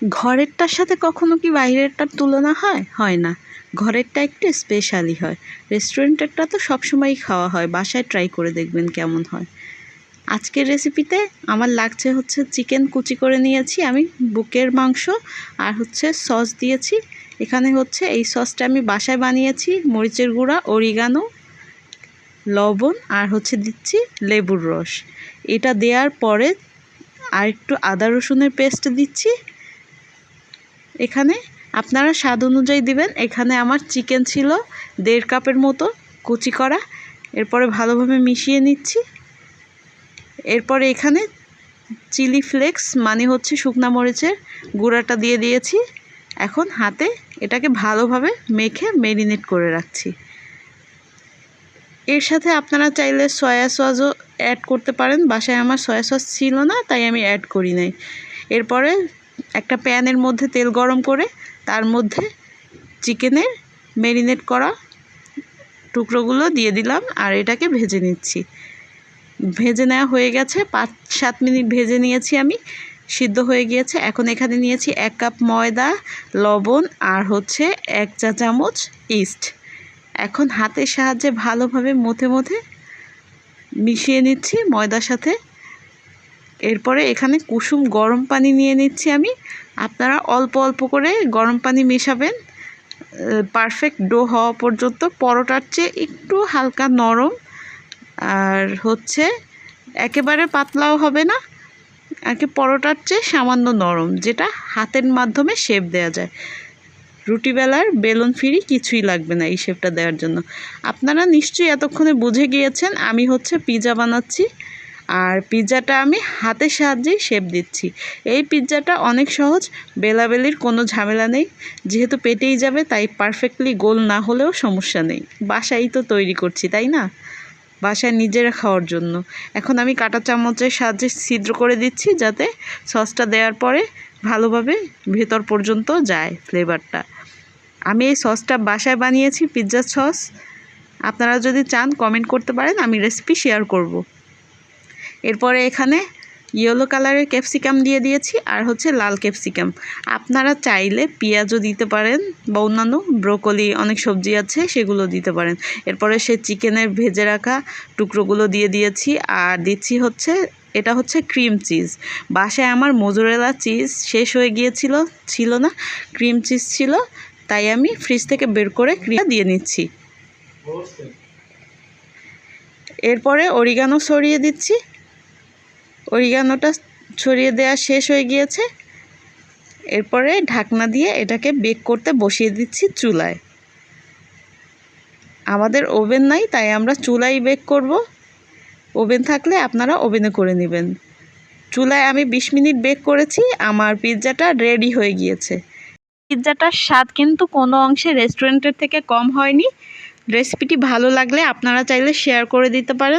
ঘরেরটার সাথে কখনো কি বাইরেরটার তুলনা হয়? হয় না। ঘরেরটা একটু স্পেশালই হয়। রেস্টুরেন্টেরটা তো সবসময়ই খাওয়া হয়, বাসায় ট্রাই করে দেখবেন কেমন হয়। আজকের রেসিপিতে আমার লাগছে হচ্ছে চিকেন কুচি করে নিয়েছি আমি, বুকের মাংস, আর হচ্ছে সস দিয়েছি। এখানে হচ্ছে এই সসটা আমি বাসায় বানিয়েছি, মরিচের গুঁড়া, অরিগানো, লবণ, আর হচ্ছে দিচ্ছি লেবুর রস। এটা দেওয়ার পরে আর একটু আদা রসুনের পেস্ট দিচ্ছি। এখানে আপনারা স্বাদ অনুযায়ী দিবেন। এখানে আমার চিকেন ছিল 1.5 কাপের মতো কুচি করা। এরপরে ভালোভাবে মিশিয়ে নিচ্ছি। এরপরে এখানে চিলি ফ্লেক্স মানে হচ্ছে শুকনা মরিচের গুঁড়াটা দিয়ে দিয়েছি। এখন হাতে এটাকে ভালোভাবে মেখে ম্যারিনেট করে রাখছি। এর সাথে আপনারা চাইলে সয়া সসও অ্যাড করতে পারেন। বাসায় আমার সয়া সস ছিল না, তাই আমি অ্যাড করি নাই। এরপরে একটা প্যানের মধ্যে তেল গরম করে তার মধ্যে চিকেনের ম্যারিনেট করা টুকরোগুলো দিয়ে দিলাম আর এটাকে ভেজে নিচ্ছি। ভেজে নেওয়া হয়ে গেছে, 5-7 মিনিট ভেজে নিয়েছি আমি, সিদ্ধ হয়ে গিয়েছে। এখন এখানে নিয়েছি 1 কাপ ময়দা, লবণ, আর হচ্ছে 1 চা চামচ ইস্ট। এখন হাতের সাহায্যে ভালোভাবে মথে মথে মিশিয়ে নিচ্ছি ময়দার সাথে। এরপরে এখানে কুসুম গরম পানি নিয়ে নিচ্ছি আমি। আপনারা অল্প অল্প করে গরম পানি মেশাবেন পারফেক্ট ডো হওয়া পর্যন্ত। পরোটার চেয়ে একটু হালকা নরম, আর হচ্ছে একেবারে পাতলাও হবে না, পরোটার চেয়ে সামান্য নরম, যেটা হাতের মাধ্যমে শেপ দেওয়া যায়। রুটি বেলার বেলুন ফিরি কিছুই লাগবে না এই শেপটা দেওয়ার জন্য। আপনারা নিশ্চয়ই এতক্ষণে বুঝে গিয়েছেন আমি হচ্ছে পিৎজা বানাচ্ছি, আর পিৎজাটা আমি হাতের সাহায্যেই শেপ দিচ্ছি। এই পিৎজাটা অনেক সহজ, বেলাবেলির কোনো ঝামেলা নেই। যেহেতু পেটেই যাবে তাই পারফেক্টলি গোল না হলেও সমস্যা নেই। বাসায় তো তৈরি করছি, তাই না? বাসায় নিজেরা খাওয়ার জন্য। এখন আমি কাঁটা চামচের সাহায্যে ছিদ্র করে দিচ্ছি যাতে সসটা দেওয়ার পরে ভালোভাবে ভেতর পর্যন্ত যায় ফ্লেভারটা। আমি এই সসটা বাসায় বানিয়েছি, পিৎজা সস। আপনারা যদি চান কমেন্ট করতে পারেন, আমি রেসিপি শেয়ার করব। এরপরে এখানে ইয়েলো কালারের ক্যাপসিকাম দিয়ে দিয়েছি আর হচ্ছে লাল ক্যাপসিকাম। আপনারা চাইলে পেঁয়াজও দিতে পারেন বা অন্যান্য ব্রোকলি, অনেক সবজি আছে সেগুলো দিতে পারেন। এরপরে সে চিকেনের ভেজে রাখা টুকরোগুলো দিয়ে দিয়েছি আর দিচ্ছি হচ্ছে, এটা হচ্ছে ক্রিম চিজ। বাসায় আমার মোজরেলা চিজ শেষ হয়ে ছিল না, ক্রিম চিজ ছিল, তাই আমি ফ্রিজ থেকে বের করে ক্রিম দিয়ে নিচ্ছি। এরপরে অরিগানো ছড়িয়ে দিচ্ছি। অরিগানোটা ছড়িয়ে দেওয়া শেষ হয়ে গিয়েছে। এরপরে ঢাকনা দিয়ে এটাকে বেক করতে বসিয়ে দিচ্ছি চুলায়। আমাদের ওভেন নাই, তাই আমরা চুলায় বেক করব। ওভেন থাকলে আপনারা ওভেনে করে নেবেন। চুলায় আমি 20 মিনিট বেক করেছি, আমার পিৎজাটা রেডি হয়ে গিয়েছে। পিৎজাটার স্বাদ কিন্তু কোনো অংশে রেস্টুরেন্টের থেকে কম হয়নি। রেসিপিটি ভালো লাগলে আপনারা চাইলে শেয়ার করে দিতে পারেন।